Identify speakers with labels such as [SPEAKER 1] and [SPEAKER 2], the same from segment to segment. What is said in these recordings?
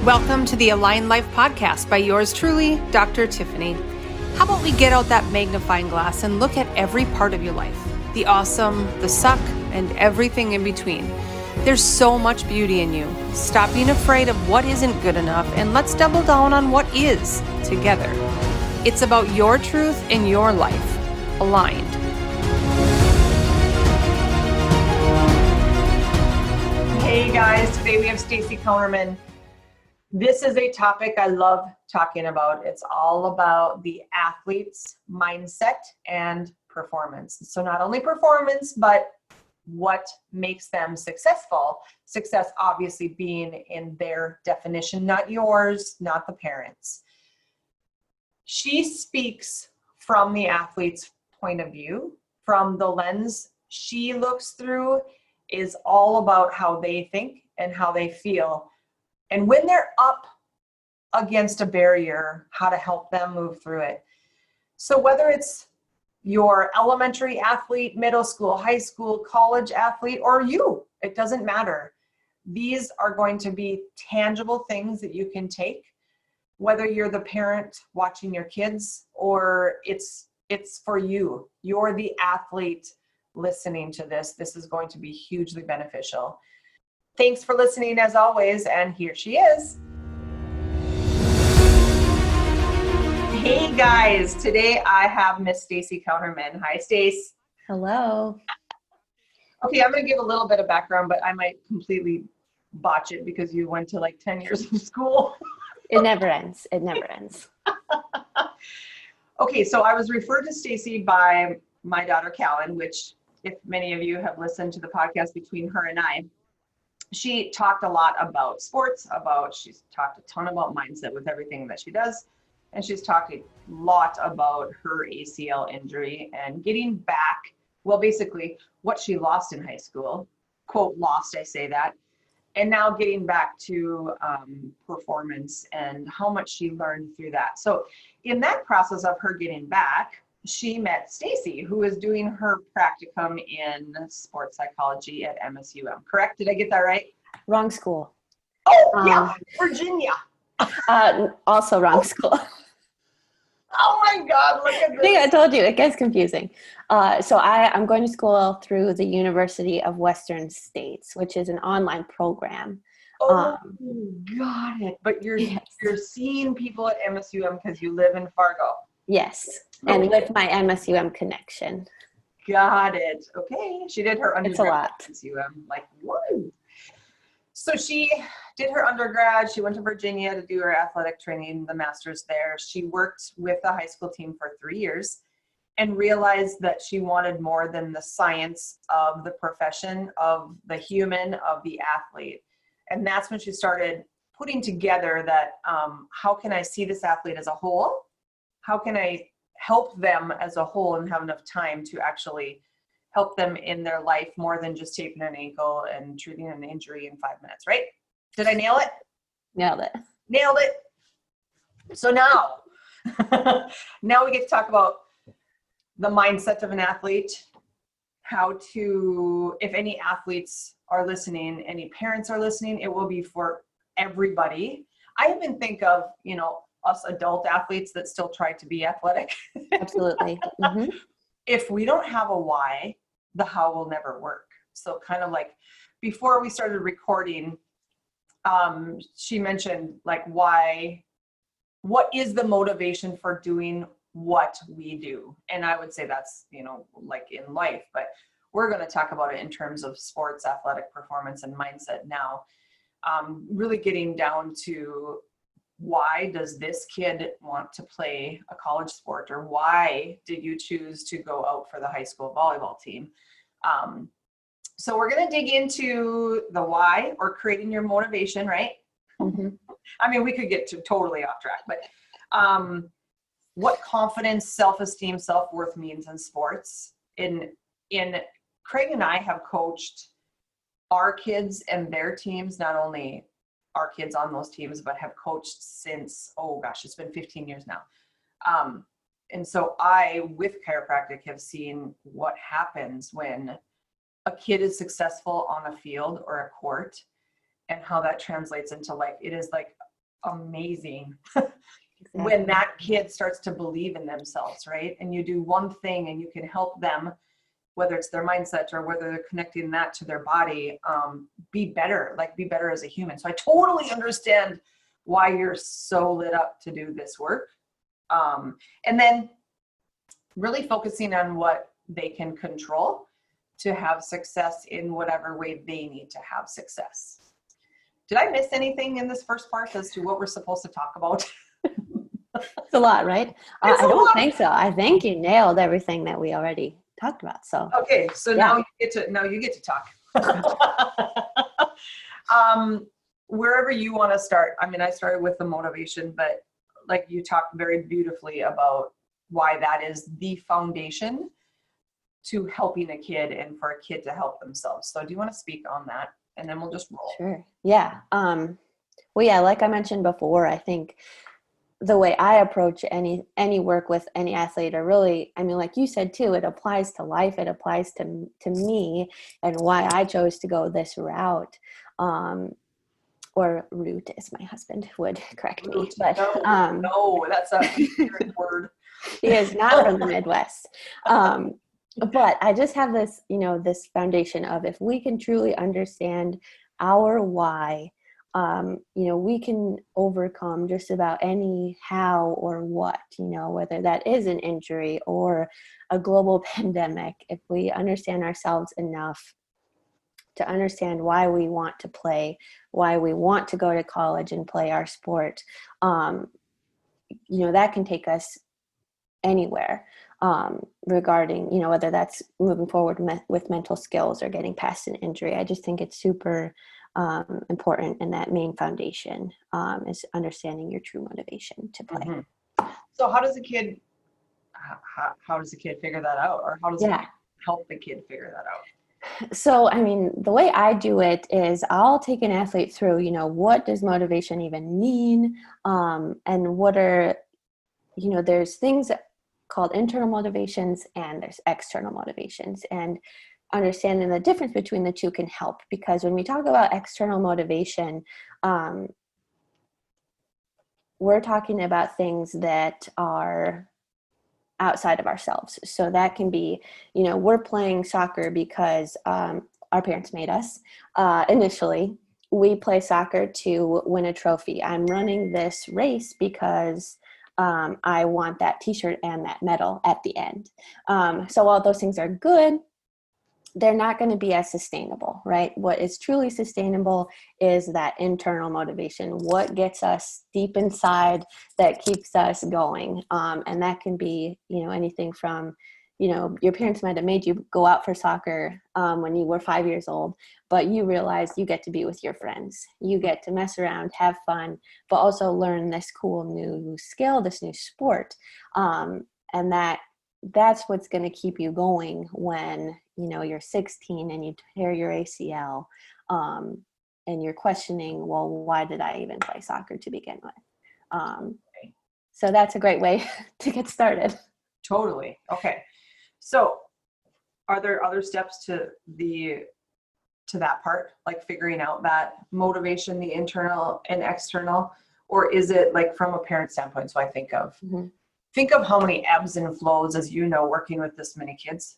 [SPEAKER 1] Welcome to the Align Life podcast by yours truly, Dr. Tiffany. How about we get out that magnifying glass and look at every part of your life, the awesome, the suck, and everything in between. There's so much beauty in you. Stop being afraid of what isn't good enough and let's double down on what is together. It's about your truth and your life, aligned. Hey guys, today we have Stacy Counterman. This is a topic I love talking about. It's all about the athlete's mindset and performance. So not only performance, but what makes them successful. Success obviously being in their definition, not yours, not the parents. She speaks from the athlete's point of view, from the lens she looks through is all about how they think and how they feel. And when they're up against a barrier, how to help them move through it. So whether it's your elementary athlete, middle school, high school, college athlete, or you, it doesn't matter. These are going to be tangible things that you can take, whether you're the parent watching your kids or it's for you. You're the athlete listening to this. This is going to be hugely beneficial. Thanks for listening as always, and here she is. Hey guys, today I have Miss Stacy Counterman. Hi, Stace.
[SPEAKER 2] Hello.
[SPEAKER 1] Okay, I'm going to give a little bit of background, but I might completely botch it because you went to like 10 years of school.
[SPEAKER 2] It never ends. It never ends.
[SPEAKER 1] Okay, so I was referred to Stacy by my daughter, Callan, which if many of you have listened to the podcast between her and I, she talked a lot about sports, she's talked a ton about mindset with everything that she does. And she's talked a lot about her ACL injury and getting back, well, basically what she lost in high school, quote, lost, I say that, and now getting back to performance and how much she learned through that. So in that process of her getting back, she met Stacy, who is doing her practicum in sports psychology at MSUM. Correct? Did I get that right?
[SPEAKER 2] Wrong school.
[SPEAKER 1] Oh, yeah, Virginia.
[SPEAKER 2] Also wrong school.
[SPEAKER 1] Oh my God, look at this.
[SPEAKER 2] I think I told you, it gets confusing. So I'm going to school through the University of Western States, which is an online program.
[SPEAKER 1] Oh, got it. But you're seeing people at MSUM because you live in Fargo.
[SPEAKER 2] Yes, and with my MSUM connection.
[SPEAKER 1] Got it. Okay. She did her undergrad
[SPEAKER 2] at
[SPEAKER 1] MSUM. Like, whoa. So she did her undergrad. She went to Virginia to do her athletic training, the master's there. She worked with the high school team for 3 years and realized that she wanted more than the science of the profession, of the human, of the athlete. And that's when she started putting together that, how can I see this athlete as a whole? How can I help them as a whole and have enough time to actually help them in their life more than just taping an ankle and treating an injury in 5 minutes, right? Did I nail it?
[SPEAKER 2] Nailed it.
[SPEAKER 1] Nailed it. So now, now we get to talk about the mindset of an athlete, how to, if any athletes are listening, any parents are listening, it will be for everybody. I even think of, us adult athletes that still try to be athletic.
[SPEAKER 2] Absolutely. Mm-hmm.
[SPEAKER 1] If we don't have a why, the how will never work. So kind of like before we started recording, she mentioned like why, what is the motivation for doing what we do? And I would say that's, like in life, but we're going to talk about it in terms of sports, athletic performance, and mindset now. Really getting down to why does this kid want to play a college sport, or why did you choose to go out for the high school volleyball team? So we're going to dig into the why, or creating your motivation, right?
[SPEAKER 2] Mm-hmm.
[SPEAKER 1] I mean, we could get totally off track, but what confidence, self-esteem, self-worth means in sports. In Craig and I have coached our kids and their teams, not only our kids on those teams, but have coached since, it's been 15 years now. And so I, with chiropractic, have seen what happens when a kid is successful on a field or a court, and how that translates into life. It is like amazing
[SPEAKER 2] Exactly.
[SPEAKER 1] when that kid starts to believe in themselves, right? And you do one thing and you can help them, whether it's their mindset or whether they're connecting that to their body, be better as a human. So I totally understand why you're so lit up to do this work. And then really focusing on what they can control to have success in whatever way they need to have success. Did I miss anything in this first part as to what we're supposed to talk about?
[SPEAKER 2] It's a lot, right? I don't think so. I think you nailed everything that we already talked about. So
[SPEAKER 1] okay, so
[SPEAKER 2] yeah.
[SPEAKER 1] now you get to talk. Wherever you want to start. I mean, I started with the motivation, but like you talked very beautifully about why that is the foundation to helping a kid and for a kid to help themselves. So do you want to speak on that? And then we'll just roll.
[SPEAKER 2] Sure. Yeah. Well, yeah, like I mentioned before, I think the way I approach any work with any athlete, or really, I mean, like you said too, it applies to life. It applies to me and why I chose to go this route, or route, as my husband would correct me. But
[SPEAKER 1] no, that's a weird word.
[SPEAKER 2] He is not from the Midwest. But I just have this, this foundation of, if we can truly understand our why, we can overcome just about any how or what, whether that is an injury or a global pandemic. If we understand ourselves enough to understand why we want to play, why we want to go to college and play our sport, that can take us anywhere, regarding, whether that's moving forward with mental skills or getting past an injury. I just think it's super important. And that main foundation is understanding your true motivation to play.
[SPEAKER 1] Mm-hmm. So how does a kid figure that out? Or how does it help the kid figure that out?
[SPEAKER 2] So, I mean, the way I do it is I'll take an athlete through, what does motivation even mean? And what are, there's things called internal motivations and there's external motivations, and understanding the difference between the two can help, because when we talk about external motivation, we're talking about things that are outside of ourselves. So that can be, we're playing soccer because our parents made us. Initially, we play soccer to win a trophy. I'm running this race because I want that t-shirt and that medal at the end. So while those things are good, they're not going to be as sustainable, right? What is truly sustainable is that internal motivation, what gets us deep inside that keeps us going. And that can be, anything from, your parents might have made you go out for soccer when you were 5 years old, but you realize you get to be with your friends. You get to mess around, have fun, but also learn this cool new skill, this new sport. And that's what's going to keep you going when, you're 16 and you tear your ACL, and you're questioning, well, why did I even play soccer to begin with? So that's a great way to get started.
[SPEAKER 1] Totally. Okay. So are there other steps to that part, like figuring out that motivation, the internal and external, or is it like from a parent standpoint? So I think of how many ebbs and flows, as working with this many kids,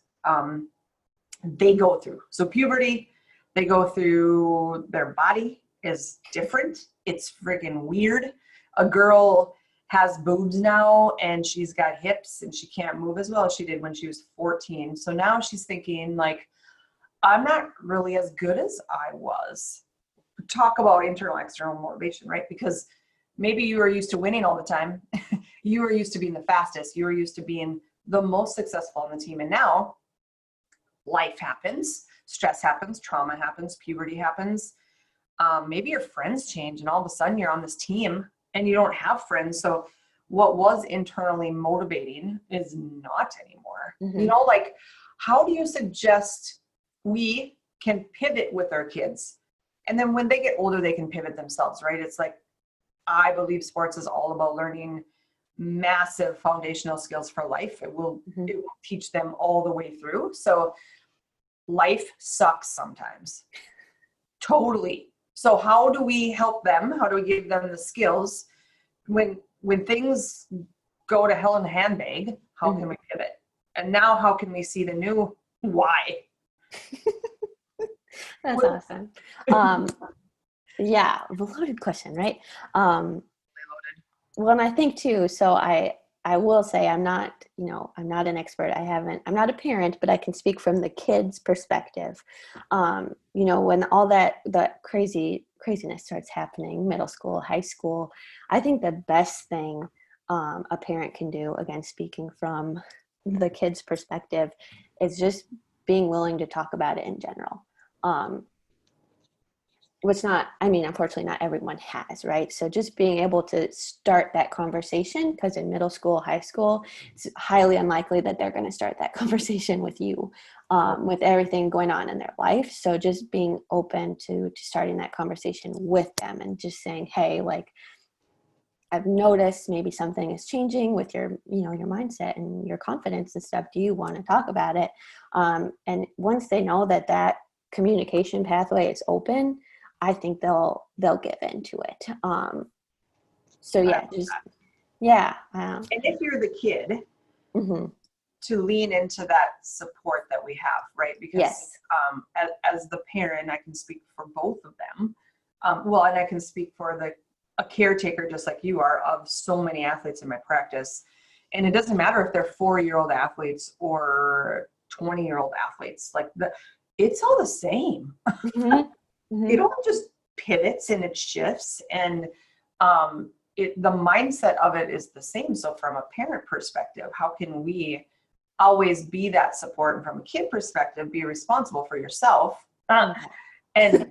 [SPEAKER 1] they go through. So puberty, they go through, their body is different. It's freaking weird. A girl has boobs now and she's got hips and she can't move as well as she did when she was 14. So now she's thinking like, I'm not really as good as I was. Talk about internal, external motivation, right? Because maybe you are used to winning all the time. You are used to being the fastest. You are used to being the most successful on the team. And now life happens, stress happens, trauma happens, puberty happens. Maybe your friends change and all of a sudden you're on this team and you don't have friends. So what was internally motivating is not anymore. Like, how do you suggest we can pivot with our kids? And then when they get older, they can pivot themselves, right? It's like, I believe sports is all about learning massive foundational skills for life. It will teach them all the way through. So life sucks sometimes. Totally. So how do we help them? How do we give them the skills when things go to hell in a handbag? How can we pivot? And now how can we see the new why?
[SPEAKER 2] That's awesome. Yeah, loaded question, right? Well, and I think too, so I will say I'm not an expert. I'm not a parent, but I can speak from the kids' perspective. When all that craziness starts happening, middle school, high school, I think the best thing a parent can do, again, speaking from the kids' perspective, is just being willing to talk about it in general. Unfortunately not everyone has, right? So just being able to start that conversation, because in middle school, high school, it's highly unlikely that they're going to start that conversation with you, with everything going on in their life. So just being open to starting that conversation with them and just saying, hey, like, I've noticed maybe something is changing with your mindset and your confidence and stuff. Do you want to talk about it? And once they know that communication pathway is open, I think they'll give into it. So yeah,
[SPEAKER 1] And if you're the kid, to lean into that support that we have, right? Because
[SPEAKER 2] yes.
[SPEAKER 1] As the parent, I can speak for both of them. And I can speak for a caretaker, just like you are, of so many athletes in my practice. And it doesn't matter if they're 4-year-old athletes or 20-year-old athletes. Like it's all the same. It all just pivots and it shifts, and the mindset of it is the same. So from a parent perspective, how can we always be that support, and from a kid perspective, be responsible for yourself and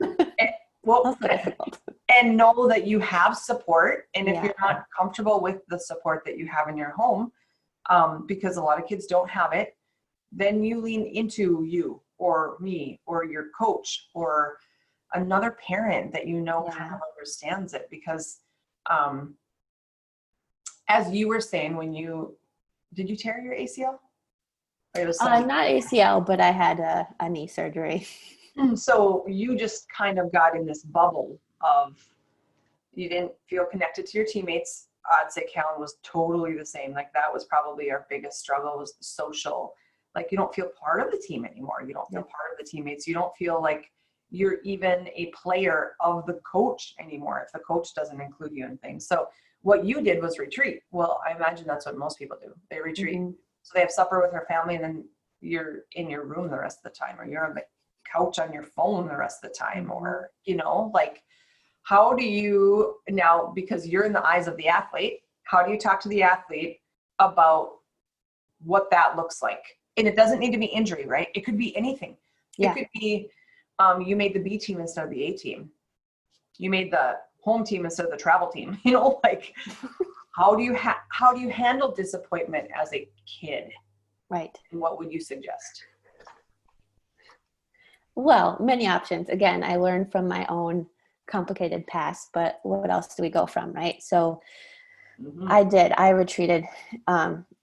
[SPEAKER 1] know that you have support. And if you're not comfortable with the support that you have in your home, because a lot of kids don't have it, then you lean into you or me or your coach or another parent that kind of understands it. Because as you were saying, did you tear your ACL?
[SPEAKER 2] Not ACL, but I had a knee surgery.
[SPEAKER 1] So you just kind of got in this bubble of, you didn't feel connected to your teammates. I'd say Callan was totally the same. Like that was probably our biggest struggle, was the social. Like you don't feel part of the team anymore. You don't feel part of the teammates. You don't feel like you're even a player of the coach anymore if the coach doesn't include you in things. So what you did was retreat. Well, I imagine that's what most people do. They retreat. So they have supper with their family, and then you're in your room the rest of the time, or you're on the couch on your phone the rest of the time, or, like, how do you now, because you're in the eyes of the athlete, how do you talk to the athlete about what that looks like? And it doesn't need to be injury, right? It could be anything. It could be, you made the B team instead of the A team. You made the home team instead of the travel team. Like how do you handle disappointment as a kid?
[SPEAKER 2] Right.
[SPEAKER 1] And what would you suggest?
[SPEAKER 2] Well, many options. Again, I learned from my own complicated past, but what else do we go from, right? So I retreated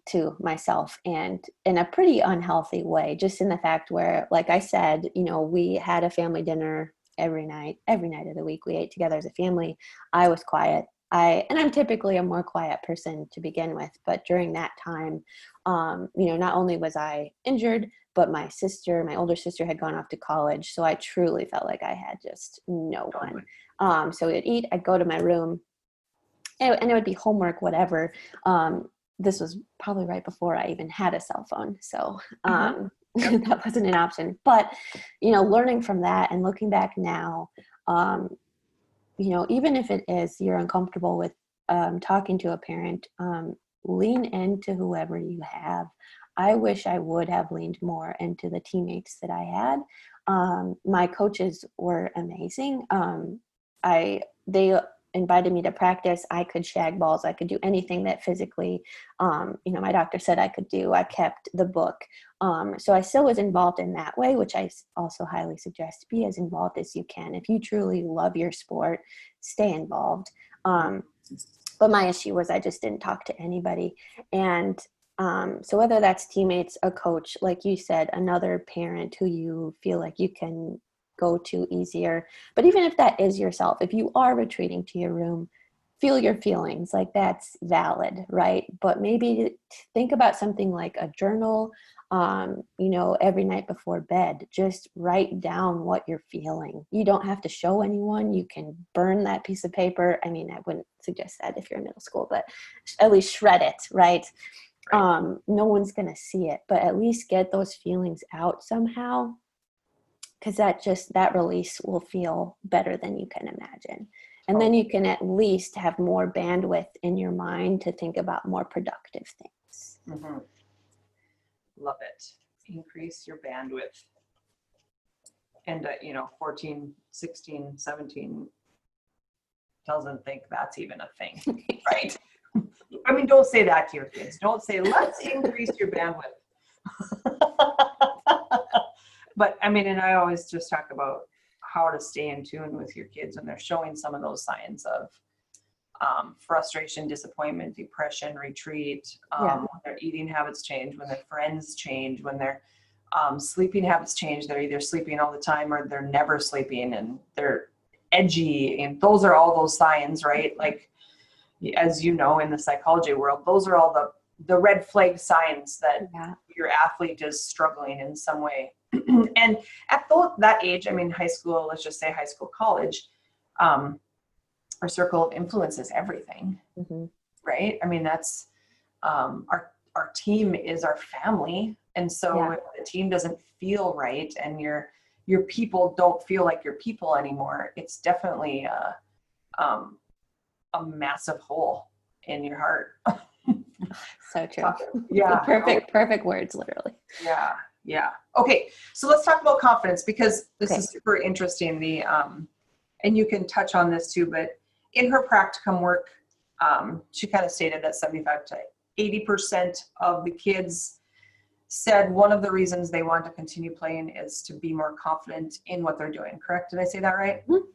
[SPEAKER 2] to myself, and in a pretty unhealthy way, just in the fact where, like I said, we had a family dinner every night of the week. We ate together as a family. I was quiet. I'm typically a more quiet person to begin with, but during that time, not only was I injured, but my older sister had gone off to college. So I truly felt like I had just no one. So we'd eat, I'd go to my room, and it would be homework, whatever. This was probably right before I even had a cell phone. So that wasn't an option. But, learning from that and looking back now, even if it is you're uncomfortable with talking to a parent, lean into whoever you have. I wish I would have leaned more into the teammates that I had. My coaches were amazing. They invited me to practice. I could shag balls. I could do anything that physically, my doctor said I could do. I kept the book. So I still was involved in that way, which I also highly suggest. Be as involved as you can. If you truly love your sport, stay involved. But my issue was I just didn't talk to anybody. And so whether that's teammates, a coach, like you said, another parent who you feel like you can go to easier. But even if that is yourself, if you are retreating to your room, feel your feelings, like that's valid, right? But maybe think about something like a journal, every night before bed, just write down what you're feeling. You don't have to show anyone. You can burn that piece of paper. I mean, I wouldn't suggest that if you're in middle school, but at least shred it, right? No one's going to see it, but at least get those feelings out somehow, because that release will feel better than you can imagine. And then you can at least have more bandwidth in your mind to think about more productive things.
[SPEAKER 1] Mm-hmm. Love it. Increase your bandwidth. And, 14, 16, 17 doesn't think that's even a thing, right? I mean, don't say that to your kids. Don't say, let's increase your bandwidth. But I mean, and I always just talk about how to stay in tune with your kids when they're showing some of those signs of frustration, disappointment, depression, retreat, when their eating habits change, when their friends change, when their sleeping habits change. They're either sleeping all the time or they're never sleeping and they're edgy. And those are all those signs, right? Like, as you know, in the psychology world, those are all the red flag signs that your athlete is struggling in some way. And at that age, I mean, high school, let's just say high school, college, our circle of influence is everything, right? I mean, that's our team is our family. And so if the team doesn't feel right and your people don't feel like your people anymore, it's definitely a massive hole in your heart.
[SPEAKER 2] So true.
[SPEAKER 1] Yeah.
[SPEAKER 2] Perfect words, literally.
[SPEAKER 1] Yeah. Yeah. Okay. So let's talk about confidence, because this is super interesting. And you can touch on this too, but in her practicum work, she kind of stated that 75 to 80% of the kids said one of the reasons they want to continue playing is to be more confident in what they're doing. Correct? Did I say that right? Mm-hmm.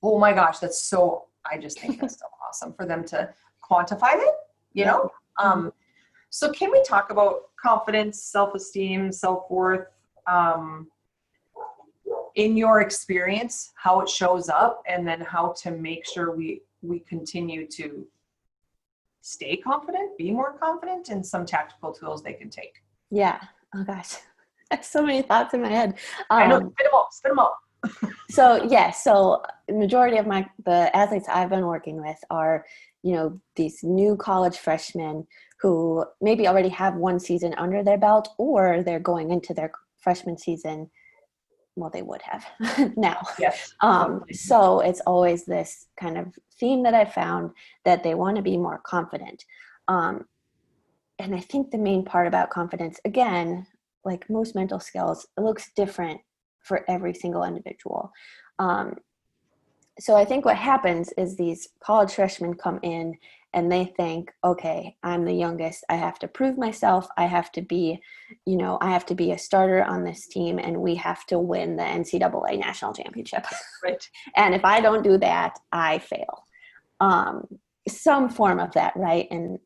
[SPEAKER 1] Oh my gosh. I just think that's so awesome for them to quantify it, you know? So can we talk about confidence, self-esteem, self-worth, in your experience, how it shows up, and then how to make sure we continue to stay confident, be more confident, and some tactical tools they can take?
[SPEAKER 2] Yeah. Oh gosh. I have so many thoughts in my head.
[SPEAKER 1] I know, spit them up.
[SPEAKER 2] So majority of the athletes I've been working with are, these new college freshmen who maybe already have one season under their belt, or they're going into their freshman season. Well, they would have now.
[SPEAKER 1] Yes.
[SPEAKER 2] So it's always this kind of theme that I found, that they want to be more confident. And I think the main part about confidence, again, like most mental skills, it looks different for every single individual. So I think what happens is these college freshmen come in and they think, okay, I'm the youngest. I have to prove myself. I have to be, a starter on this team, and we have to win the NCAA national championship.
[SPEAKER 1] Right.
[SPEAKER 2] And if I don't do that, I fail. Some form of that, right? And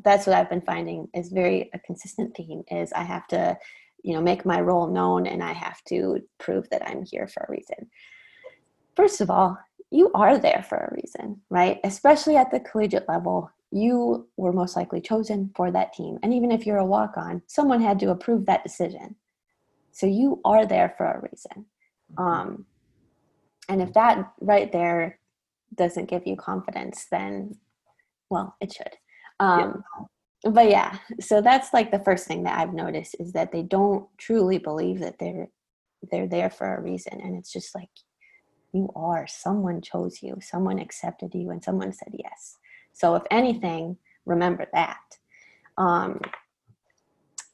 [SPEAKER 2] that's what I've been finding is a consistent theme is I have to, make my role known, and I have to prove that I'm here for a reason. First of all, you are there for a reason, right? Especially at the collegiate level, you were most likely chosen for that team. And even if you're a walk-on, someone had to approve that decision. So you are there for a reason. And if that right there doesn't give you confidence, then, well, it should. But yeah, so that's like the first thing that I've noticed is that they don't truly believe that they're there for a reason. And it's just like, someone chose you, someone accepted you, and someone said yes. So if anything, remember that. And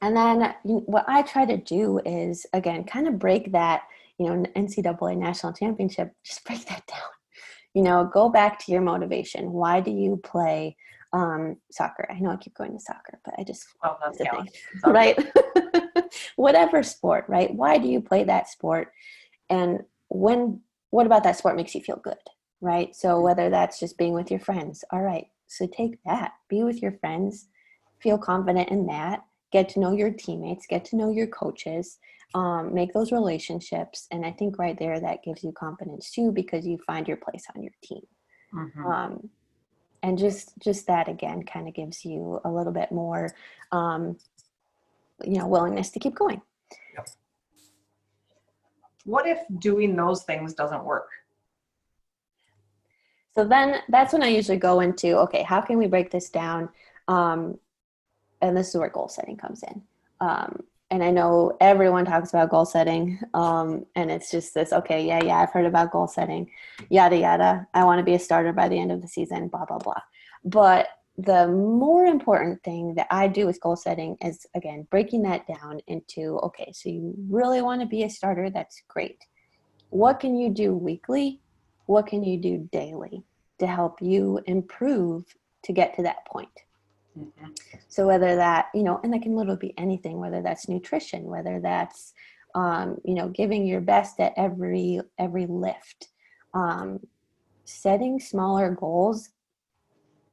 [SPEAKER 2] then what I try to do is, again, kind of break that, NCAA national championship, just break that down. Go back to your motivation. Why do you play soccer? I know I keep going to soccer, but that's the thing, right? Whatever sport, right? Why do you play that sport? And what about that sport makes you feel good, right? So whether that's just being with your friends, all right, so take that, be with your friends, feel confident in that, get to know your teammates, get to know your coaches, make those relationships. And I think right there, that gives you confidence too, because you find your place on your team.
[SPEAKER 1] Mm-hmm.
[SPEAKER 2] And just that again kind of gives you a little bit more willingness to keep going.
[SPEAKER 1] Yep. What if doing those things doesn't work?
[SPEAKER 2] So then that's when I usually go into, okay, how can we break this down? And this is where goal setting comes in. And I know everyone talks about goal setting, and it's just this, okay, yeah, I've heard about goal setting, yada, yada. I want to be a starter by the end of the season, blah, blah, blah. But the more important thing that I do with goal setting is, again, breaking that down into, okay, so you really want to be a starter. That's great. What can you do weekly? What can you do daily to help you improve to get to that point?
[SPEAKER 1] Mm-hmm.
[SPEAKER 2] So whether that, and that can literally be anything, whether that's nutrition, whether that's, giving your best at every lift, setting smaller goals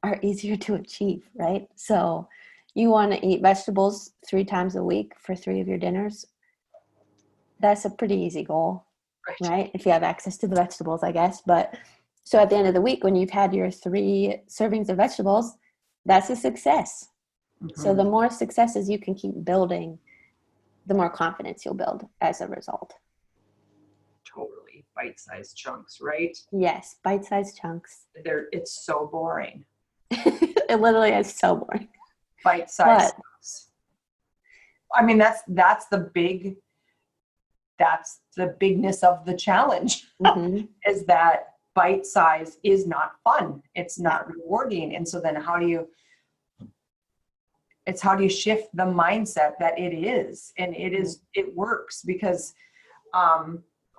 [SPEAKER 2] are easier to achieve, right? So you want to eat vegetables 3 times a week for 3 of your dinners. That's a pretty easy goal, right? If you have access to the vegetables, I guess. But so at the end of the week, when you've had your 3 servings of vegetables, that's a success. Mm-hmm. So the more successes you can keep building, the more confidence you'll build as a result.
[SPEAKER 1] Totally. Bite-sized chunks, right?
[SPEAKER 2] Yes, bite-sized chunks.
[SPEAKER 1] It's so boring.
[SPEAKER 2] It literally is so boring.
[SPEAKER 1] Bite-sized chunks. I mean, that's the bigness of the challenge. Mm-hmm. Is that bite size is not fun. It's not rewarding. And so then how do you shift the mindset that it is, and it works, because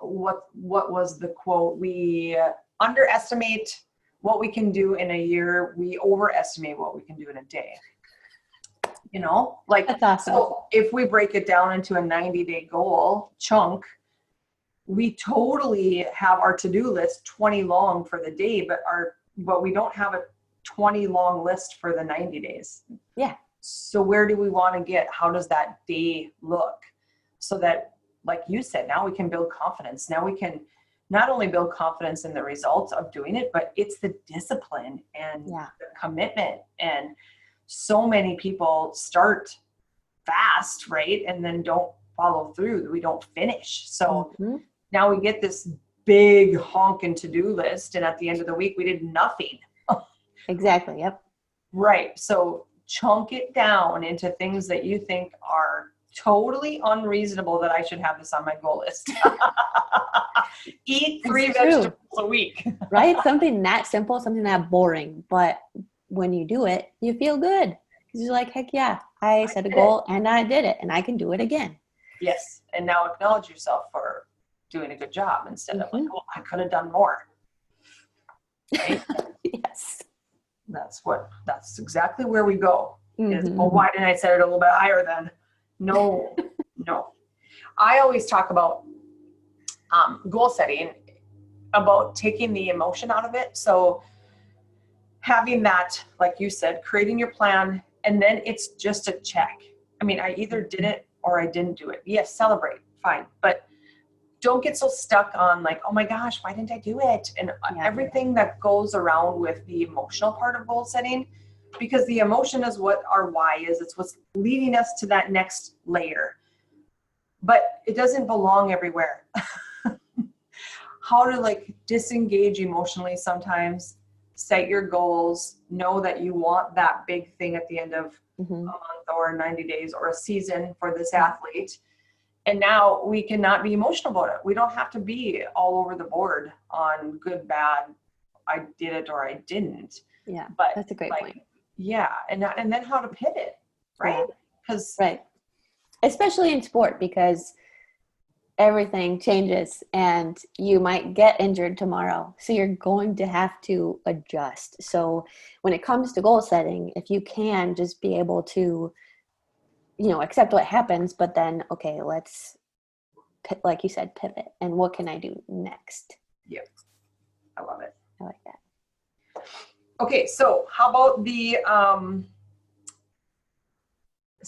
[SPEAKER 1] what was the quote? We underestimate what we can do in a year. We overestimate what we can do in a day. That's awesome. So if we break it down into a 90-day goal chunk, we totally have our to-do list 20 long for the day, but we don't have a 20 long list for the 90 days.
[SPEAKER 2] Yeah.
[SPEAKER 1] So where do we want to get? How does that day look? So that, like you said, now we can build confidence. Now we can not only build confidence in the results of doing it, but it's the discipline and the commitment. And so many people start fast, right? And then don't follow through. We don't finish. So now we get this big honking to-do list, and at the end of the week, we did nothing.
[SPEAKER 2] Exactly. Yep.
[SPEAKER 1] Right. So chunk it down into things that you think are totally unreasonable that I should have this on my goal list. Eat 3 vegetables a week.
[SPEAKER 2] Right? Something that simple, something that boring. But when you do it, you feel good. Because you're like, heck yeah, I set a goal and I did it, and I can do it again.
[SPEAKER 1] Yes. And now acknowledge yourself for doing a good job instead of like, oh, I could have done more. Right?
[SPEAKER 2] Yes.
[SPEAKER 1] That's exactly where we go. Is, well, why didn't I set it a little bit higher then? No. I always talk about goal setting, about taking the emotion out of it. So having that, like you said, creating your plan, and then it's just a check. I mean, I either did it or I didn't do it. Yes, celebrate, fine. But don't get so stuck on like, oh my gosh, why didn't I do it? And everything that goes around with the emotional part of goal setting, because the emotion is what our why is. It's what's leading us to that next layer. But it doesn't belong everywhere. How to disengage emotionally sometimes, set your goals, know that you want that big thing at the end of a month or 90 days or a season for this athlete. And now we cannot be emotional about it. We don't have to be all over the board on good, bad, I did it or I didn't.
[SPEAKER 2] Yeah,
[SPEAKER 1] but
[SPEAKER 2] that's a great point.
[SPEAKER 1] Yeah, and then how to pivot, right?
[SPEAKER 2] Right. Especially in sport, because everything changes and you might get injured tomorrow. So you're going to have to adjust. So when it comes to goal setting, if you can just be able to, accept what happens, but then, okay, let's, like you said, pivot. And what can I do next?
[SPEAKER 1] Yep. I love it.
[SPEAKER 2] I like that.
[SPEAKER 1] Okay. So how about the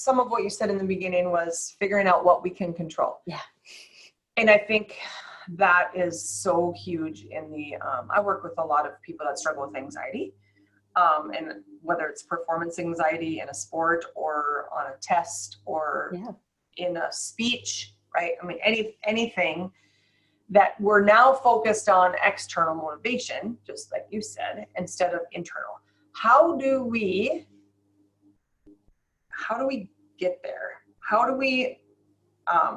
[SPEAKER 1] some of what you said in the beginning was figuring out what we can control.
[SPEAKER 2] Yeah.
[SPEAKER 1] And I think that is so huge in the, I work with a lot of people that struggle with anxiety. And whether it's performance anxiety in a sport or on a test or in a speech, right? I mean, anything that we're now focused on external motivation, just like you said, instead of internal. How do we get there? How do we,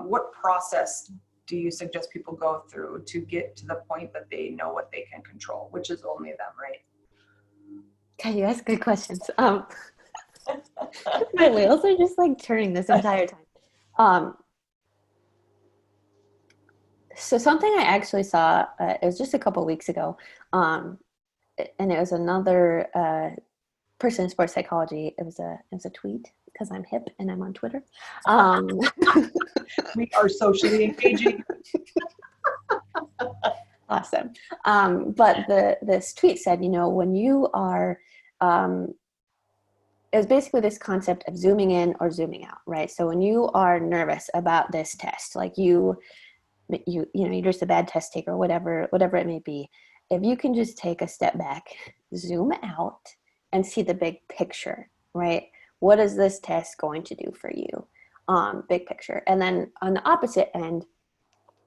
[SPEAKER 1] what process do you suggest people go through to get to the point that they know what they can control, which is only them, right?
[SPEAKER 2] God, you ask good questions. My wheels are just like turning this entire time. So something I actually saw, it was just a couple weeks ago, and it was another person in sports psychology. It was a tweet because I'm hip and I'm on Twitter.
[SPEAKER 1] We are socially engaging.
[SPEAKER 2] Awesome. But this tweet said, when you are, it was basically this concept of zooming in or zooming out, right? So when you are nervous about this test, like you're just a bad test taker, whatever it may be, if you can just take a step back, zoom out, and see the big picture, right? What is this test going to do for you? Big picture. And then on the opposite end,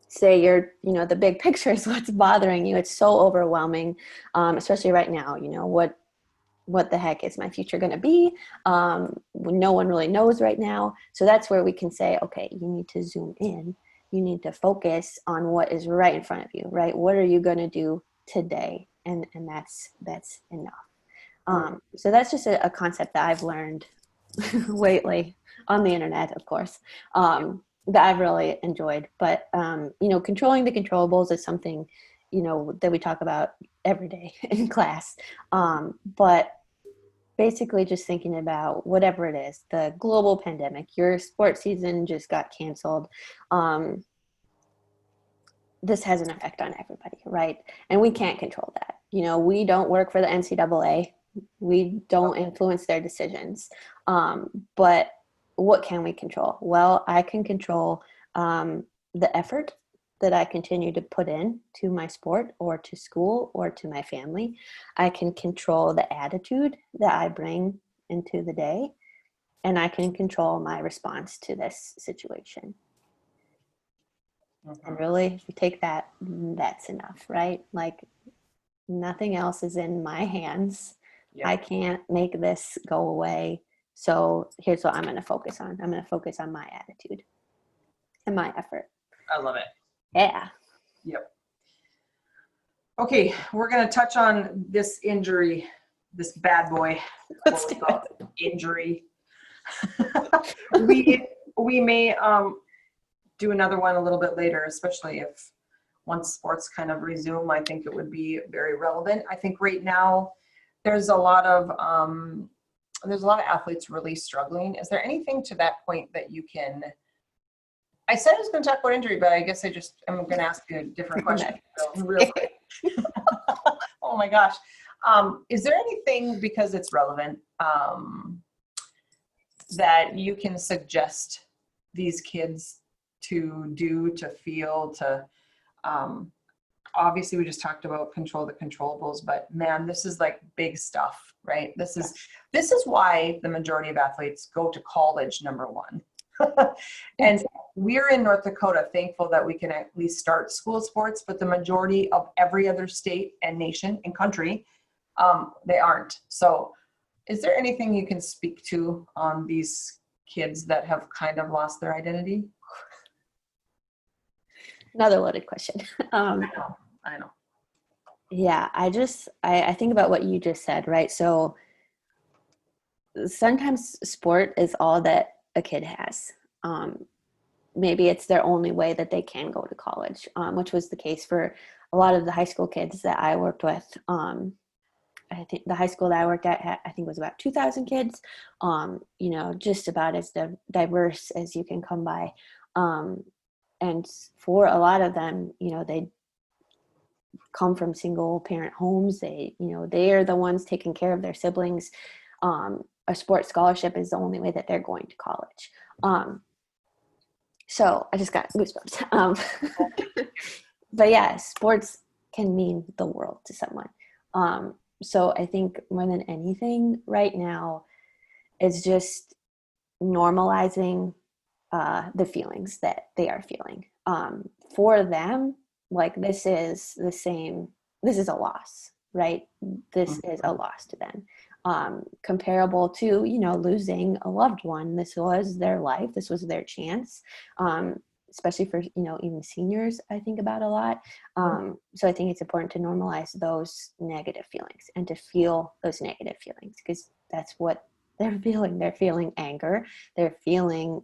[SPEAKER 2] say the big picture is what's bothering you. It's so overwhelming, especially right now. What the heck is my future going to be? No one really knows right now. So that's where we can say, okay, you need to zoom in. You need to focus on what is right in front of you, right? What are you going to do today? And that's enough. So that's just a concept that I've learned lately on the internet, of course, that I've really enjoyed. But, controlling the controllables is something, that we talk about every day in class. But basically just thinking about whatever it is, the global pandemic, your sports season just got canceled. This has an effect on everybody, right? And we can't control that. We don't work for the NCAA. We don't influence their decisions. But what can we control? Well, I can control the effort that I continue to put in to my sport or to school or to my family. I can control the attitude that I bring into the day, and I can control my response to this situation. And really, if you take that, that's enough, right? Like nothing else is in my hands. Yep. I can't make this go away. So here's what I'm going to focus on. I'm going to focus on my attitude and my effort.
[SPEAKER 1] I love it.
[SPEAKER 2] Yeah.
[SPEAKER 1] Yep. Okay, we're going to touch on this injury, this bad boy.
[SPEAKER 2] Let's do it.
[SPEAKER 1] Injury. we may do another one a little bit later, especially if once sports kind of resume. I think it would be very relevant. I think right now there's a lot of athletes really struggling. Is there anything to that point that you can? I said I was going to talk about injury, but I guess I'm going to ask you a different question. So real quick. Oh my gosh. Is there anything, because it's relevant, that you can suggest these kids to do, to feel, to, obviously we just talked about control the controllables, but man, this is like big stuff, right? This is why the majority of athletes go to college, number one. And we're in North Dakota thankful that we can at least start school sports, but the majority of every other state and nation and country, they aren't. So is there anything you can speak to on these kids that have kind of lost their identity?
[SPEAKER 2] Another loaded question.
[SPEAKER 1] I know.
[SPEAKER 2] Yeah, I think about what you just said, right? So sometimes sport is all that a kid has. Maybe it's their only way that they can go to college, which was the case for a lot of the high school kids that I worked with. I think the high school that I worked at, I think was about 2,000 kids, just about as diverse as you can come by. And for a lot of them, they come from single parent homes. They are the ones taking care of their siblings. a sports scholarship is the only way that they're going to college. So I just got goosebumps. But yeah, sports can mean the world to someone. So I think more than anything right now is just normalizing the feelings that they are feeling. For them, like this is a loss, right? This is a loss to them. Comparable to, losing a loved one. This was their life. This was their chance. Especially for, even seniors, I think about a lot. So I think it's important to normalize those negative feelings and to feel those negative feelings, because that's what they're feeling. They're feeling anger. They're feeling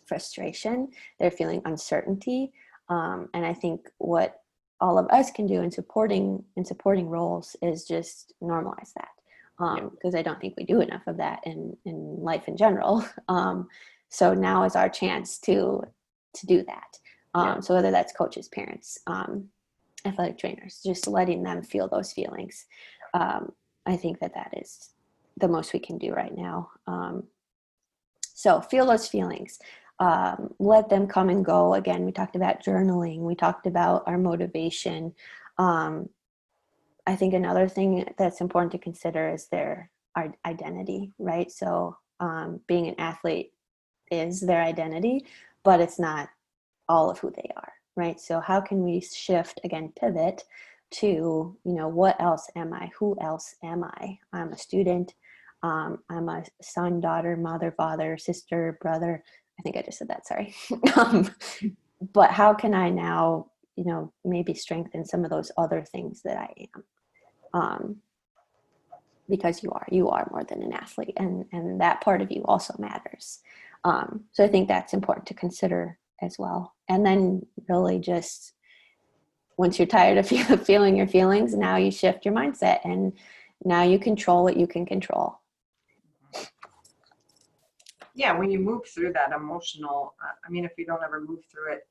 [SPEAKER 2] frustration. They're feeling uncertainty. And I think what all of us can do in supporting roles is just normalize that. Because I don't think we do enough of that in life in general. So now is our chance to do that. So whether that's coaches, parents, athletic trainers, just letting them feel those feelings. I think that is the most we can do right now. So feel those feelings. Let them come and go. Again, we talked about journaling. We talked about our motivation. I think another thing that's important to consider is our identity, right? So being an athlete is their identity, but it's not all of who they are, right? So how can we shift, again, pivot to, what else am I? Who else am I? I'm a student. I'm a son, daughter, mother, father, sister, brother. I think I just said that, sorry. But how can I now, maybe strengthen some of those other things that I am? Because you are more than an athlete, and that part of you also matters. So I think that's important to consider as well. And then really just once you're tired of feeling your feelings, now you shift your mindset and now you control what you can control.
[SPEAKER 1] Yeah, when you move through that emotional, if you don't ever move through it,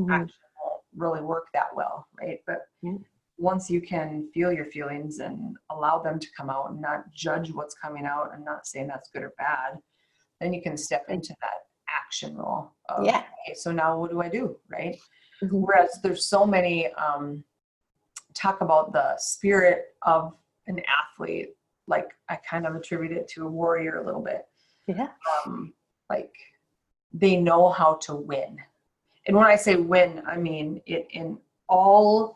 [SPEAKER 1] action won't really work that well, right? But once you can feel your feelings and allow them to come out and not judge what's coming out and not saying that's good or bad, then you can step into that action role of, okay, so now what do I do, right? Whereas there's so many talk about the spirit of an athlete, like I kind of attribute it to a warrior a little bit. Like they know how to win. And when I say win, I mean it in all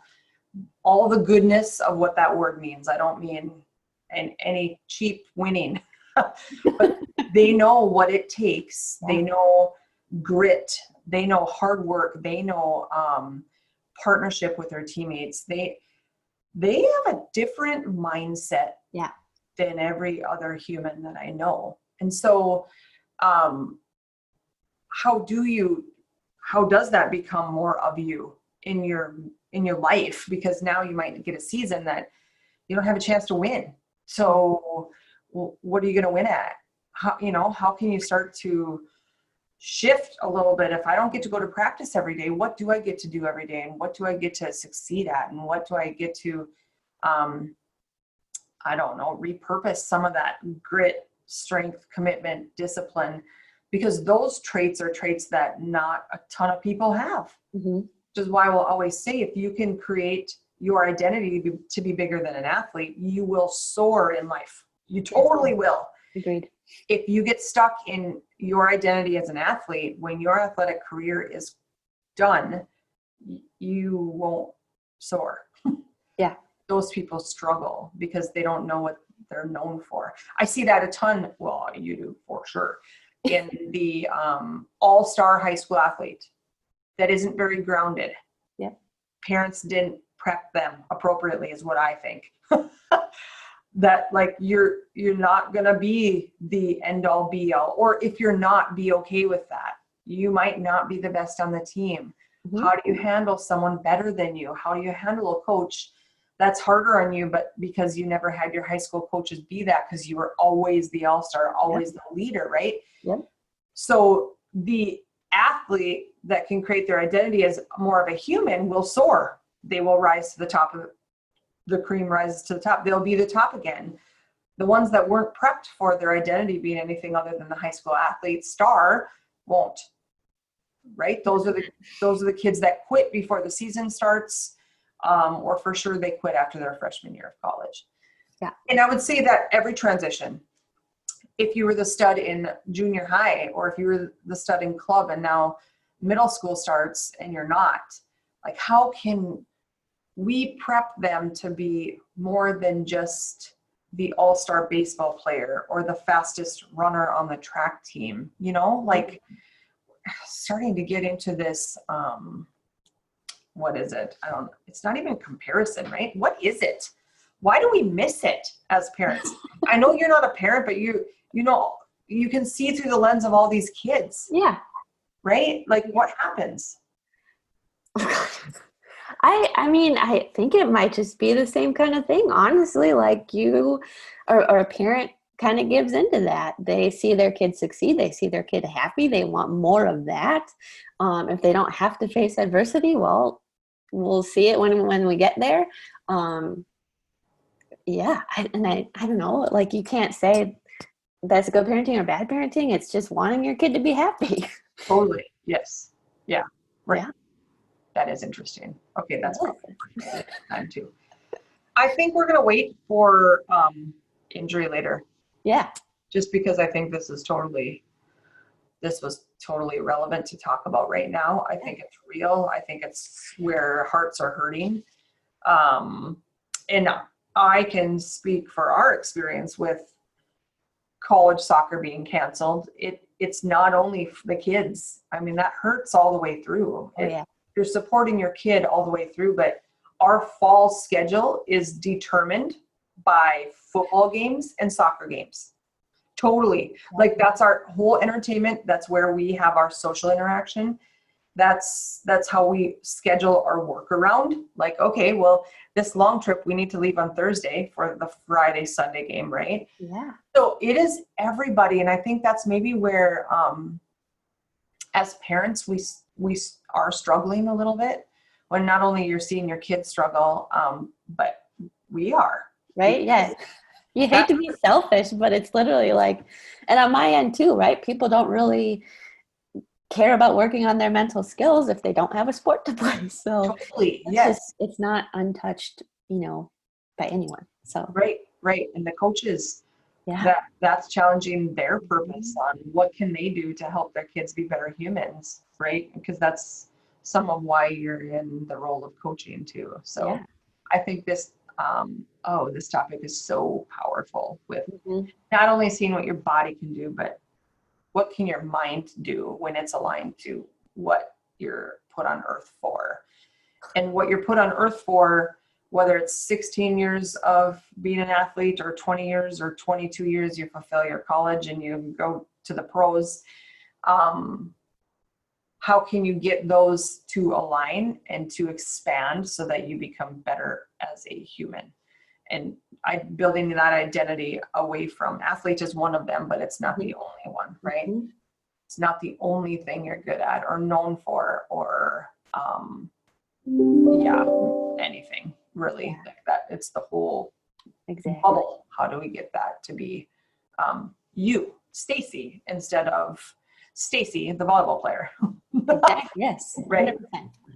[SPEAKER 1] the goodness of what that word means. I don't mean any cheap winning, but they know what it takes. They know grit. They know hard work. They know partnership with their teammates. They have a different mindset than every other human that I know. And so how does that become more of you in your life? Because now you might get a season that you don't have a chance to win. So what are you going to win at? How can you start to shift a little bit? If I don't get to go to practice every day, what do I get to do every day? And what do I get to succeed at? And what do I get to, repurpose some of that grit, strength, commitment, discipline, because those traits are traits that not a ton of people have. Which is why we'll always say, if you can create your identity to be bigger than an athlete, you will soar in life. You totally will.
[SPEAKER 2] Agreed.
[SPEAKER 1] If you get stuck in your identity as an athlete, when your athletic career is done, you won't soar. Those people struggle because they don't know what they're known for. I see that a ton. Well, you do for sure. In the all-star high school athlete that isn't very grounded. Parents didn't prep them appropriately is what I think. That like you're not gonna be the end all be all, or if you're not, be okay with that. You might not be the best on the team. How do you handle someone better than you? How do you handle a coach that's harder on you, but because you never had your high school coaches be that, because you were always the all-star, always the leader, right? So the athlete that can create their identity as more of a human will soar. They will rise to the top of the cream rises to the top. They'll be the top again. the ones that weren't prepped for their identity being anything other than the high school athlete star won't, right? Those are the kids that quit before the season starts, or for sure they quit after their freshman year of college.
[SPEAKER 2] Yeah.
[SPEAKER 1] And I would say that every transition, if you were the stud in junior high, or if you were the stud in club and now middle school starts and you're not, like, how can we prep them to be more than just the all-star baseball player or the fastest runner on the track team, you know, like starting to get into this, what is it? It's not even comparison, right? What is it? Why do we miss it as parents? I know you're not a parent, but you know, you can see through the lens of all these kids.
[SPEAKER 2] Yeah.
[SPEAKER 1] Right? Like, what happens?
[SPEAKER 2] I mean, I think it might just be the same kind of thing, honestly. Like you or a parent kind of gives into that. They see their kid succeed. They see their kid happy. They want more of that. If they don't have to face adversity, well, we'll see it when we get there. Yeah. I don't know, like you can't say that's good parenting or bad parenting. It's just wanting your kid to be happy.
[SPEAKER 1] Totally. Yes. Yeah. Right.
[SPEAKER 2] Yeah.
[SPEAKER 1] That is interesting. Okay. That's probably time too. I think we're going to wait for injury later.
[SPEAKER 2] Yeah.
[SPEAKER 1] Just because I think this was totally relevant to talk about right now. I think it's real. I think it's where hearts are hurting. And I can speak for our experience with college soccer being canceled. It's not only the kids. I mean, that hurts all the way through. You're supporting your kid all the way through, but our fall schedule is determined by football games and soccer games. Totally. Like, that's our whole entertainment. That's where we have our social interaction. That's how we schedule our work around. Like, okay, well, this long trip, we need to leave on Thursday for the Friday, Sunday game, right?
[SPEAKER 2] Yeah.
[SPEAKER 1] So it is everybody. And I think that's maybe where, as parents, we are struggling a little bit when not only you're seeing your kids struggle, but we are.
[SPEAKER 2] Right. Yeah. You hate to be selfish, but it's literally like, and on my end too, right? People don't really care about working on their mental skills if they don't have a sport to play. So
[SPEAKER 1] totally, yes,
[SPEAKER 2] it's not untouched, by anyone. So
[SPEAKER 1] right. And the coaches,
[SPEAKER 2] yeah,
[SPEAKER 1] that's challenging their purpose on what can they do to help their kids be better humans, right? Because that's some of why you're in the role of coaching too. So yeah. I think this topic is so powerful with not only seeing what your body can do, but what can your mind do when it's aligned to what you're put on earth for. And what you're put on earth for, whether it's 16 years of being an athlete or 20 years or 22 years, you fulfill your college and you go to the pros. How can you get those to align and to expand so that you become better as a human? And building that identity away from athlete is one of them, but it's not the only one, right? It's not the only thing you're good at or known for or, anything really like that. It's the whole bubble. How do we get that to be you, Stacy, instead of Stacy, the volleyball player?
[SPEAKER 2] Yes.
[SPEAKER 1] Right.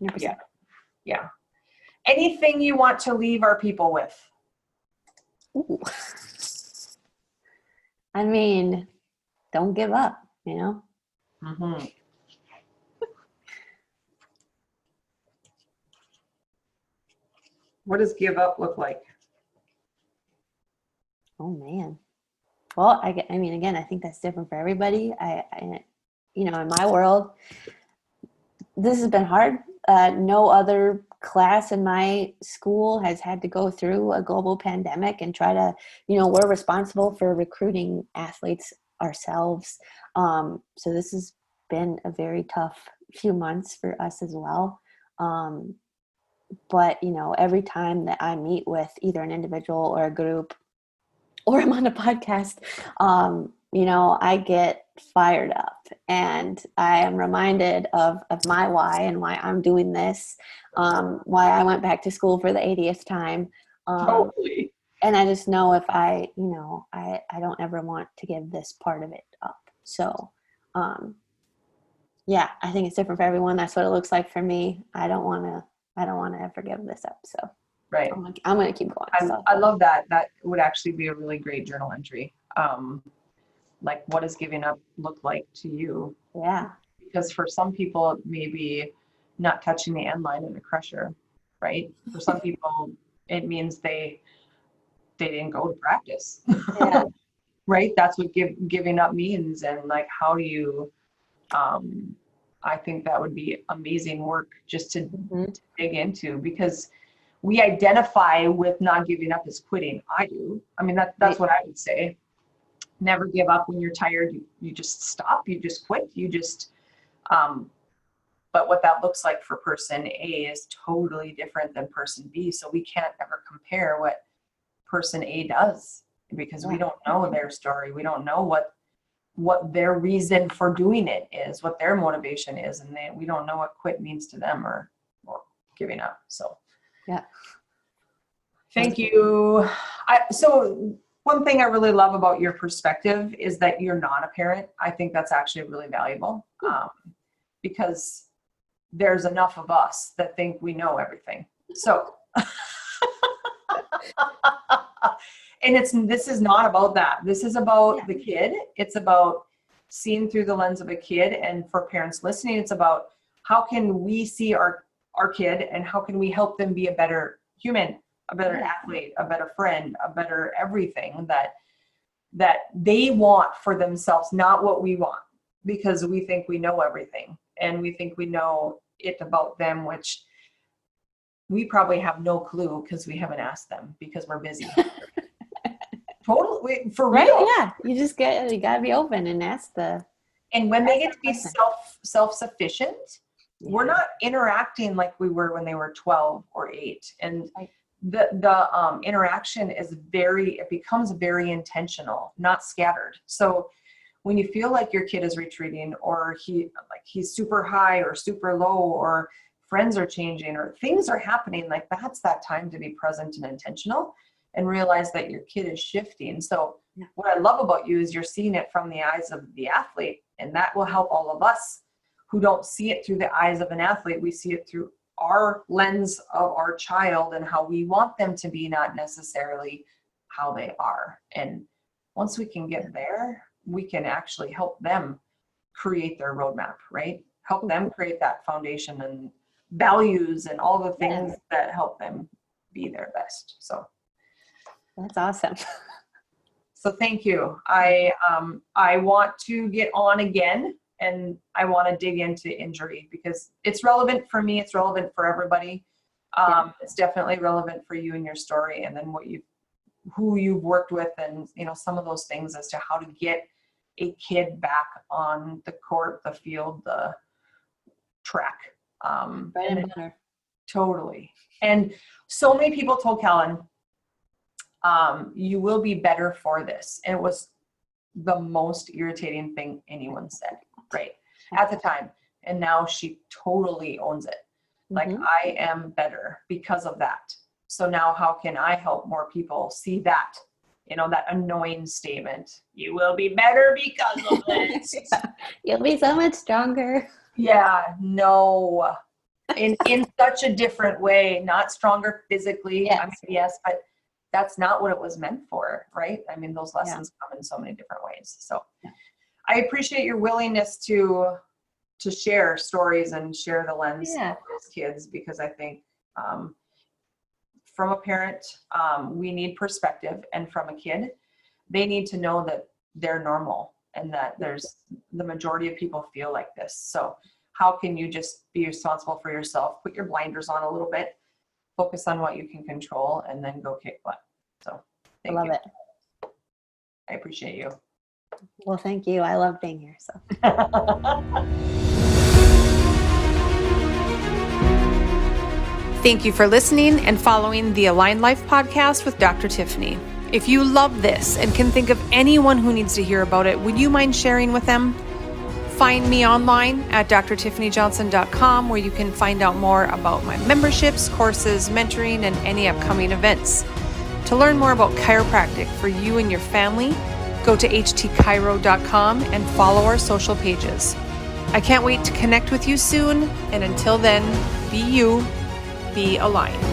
[SPEAKER 2] 100%.
[SPEAKER 1] Yeah. Anything you want to leave our people with?
[SPEAKER 2] Ooh. I mean, don't give up,
[SPEAKER 1] Mm-hmm. What does give up look like?
[SPEAKER 2] Oh man. Well, I mean, again, I think that's different for everybody. In my world, this has been hard. No other class in my school has had to go through a global pandemic and try to, we're responsible for recruiting athletes ourselves. So this has been a very tough few months for us as well. But, every time that I meet with either an individual or a group, or I'm on a podcast, I get fired up and I am reminded of my why and why I'm doing this, why I went back to school for the 80th time.
[SPEAKER 1] Totally.
[SPEAKER 2] And I just know if I don't ever want to give this part of it up. So, yeah, I think it's different for everyone. That's what it looks like for me. I don't want to ever give this up. So
[SPEAKER 1] Right.
[SPEAKER 2] I'm going to keep going.
[SPEAKER 1] I love that. That would actually be a really great journal entry. Like, what does giving up look like to you?
[SPEAKER 2] Yeah.
[SPEAKER 1] Because for some people, it may be not touching the end line in a crusher, right? For some people, it means they didn't go to practice.
[SPEAKER 2] Yeah.
[SPEAKER 1] Right? That's what giving up means. And like, how do you, I think that would be amazing work just to dig into, because we identify with not giving up as quitting. I do. I mean, that's what I would say. Never give up when you're tired. You just stop. You just quit. You just, but what that looks like for person A is totally different than person B. So we can't ever compare what person A does, because we don't know their story. We don't know what their reason for doing it is, what their motivation is. And we don't know what quit means to them or giving up. So,
[SPEAKER 2] yeah.
[SPEAKER 1] Thank you. So one thing I really love about your perspective is that you're not a parent. I think that's actually really valuable, because there's enough of us that think we know everything. So, and this is not about that. This is about the kid. It's about seeing through the lens of a kid. And for parents listening, it's about how can we see our kid and how can we help them be a better human, a better athlete, a better friend, a better everything that they want for themselves, not what we want, because we think we know everything and we think we know it about them, which we probably have no clue because we haven't asked them because we're busy. Totally, for real.
[SPEAKER 2] Right? Yeah, you gotta be open and ask
[SPEAKER 1] And when they get to be self-sufficient, we're not interacting like we were when they were 12 or 8, and the interaction it becomes very intentional, not scattered. So when you feel like your kid is retreating, or he's super high or super low, or friends are changing or things are happening, like that's that time to be present and intentional and realize that your kid is shifting. So what I love about you is you're seeing it from the eyes of the athlete, and that will help all of us who don't see it through the eyes of an athlete. We see it through our lens of our child and how we want them to be, not necessarily how they are. And once we can get there, we can actually help them create their roadmap, right? Help them create that foundation and values and all the things that help them be their best. So
[SPEAKER 2] that's awesome.
[SPEAKER 1] So thank you. I want to get on again, and I want to dig into injury because it's relevant for me. It's relevant for everybody. It's definitely relevant for you and your story, and then who you've worked with, and some of those things as to how to get a kid back on the court, the field, the track.
[SPEAKER 2] Bread and butter.
[SPEAKER 1] Totally. And so many people told Kellen, you will be better for this. And it was the most irritating thing anyone said, right? At the time. And now she totally owns it. Like, I am better because of that. So now how can I help more people see that, that annoying statement, you will be better because of this.
[SPEAKER 2] You'll be so much stronger.
[SPEAKER 1] Yeah, no, in such a different way, not stronger physically.
[SPEAKER 2] Yes.
[SPEAKER 1] I mean, yes, but that's not what it was meant for, right? I mean, those lessons come in so many different ways. So I appreciate your willingness to share stories and share the lens of those kids, because I think from a parent, we need perspective, and from a kid, they need to know that they're normal and that the majority of people feel like this. So how can you just be responsible for yourself, put your blinders on a little bit, focus on what you can control, and then go kick butt. So thank you.
[SPEAKER 2] I love it.
[SPEAKER 1] I appreciate you.
[SPEAKER 2] Well, thank you. I love being here. So.
[SPEAKER 3] Thank you for listening and following the Align Life podcast with Dr. Tiffany. If you love this and can think of anyone who needs to hear about it, would you mind sharing with them? Find me online at drtiffanyjohnson.com, where you can find out more about my memberships, courses, mentoring, and any upcoming events. To learn more about chiropractic for you and your family, go to htchiro.com and follow our social pages. I can't wait to connect with you soon, and until then, be you, be aligned.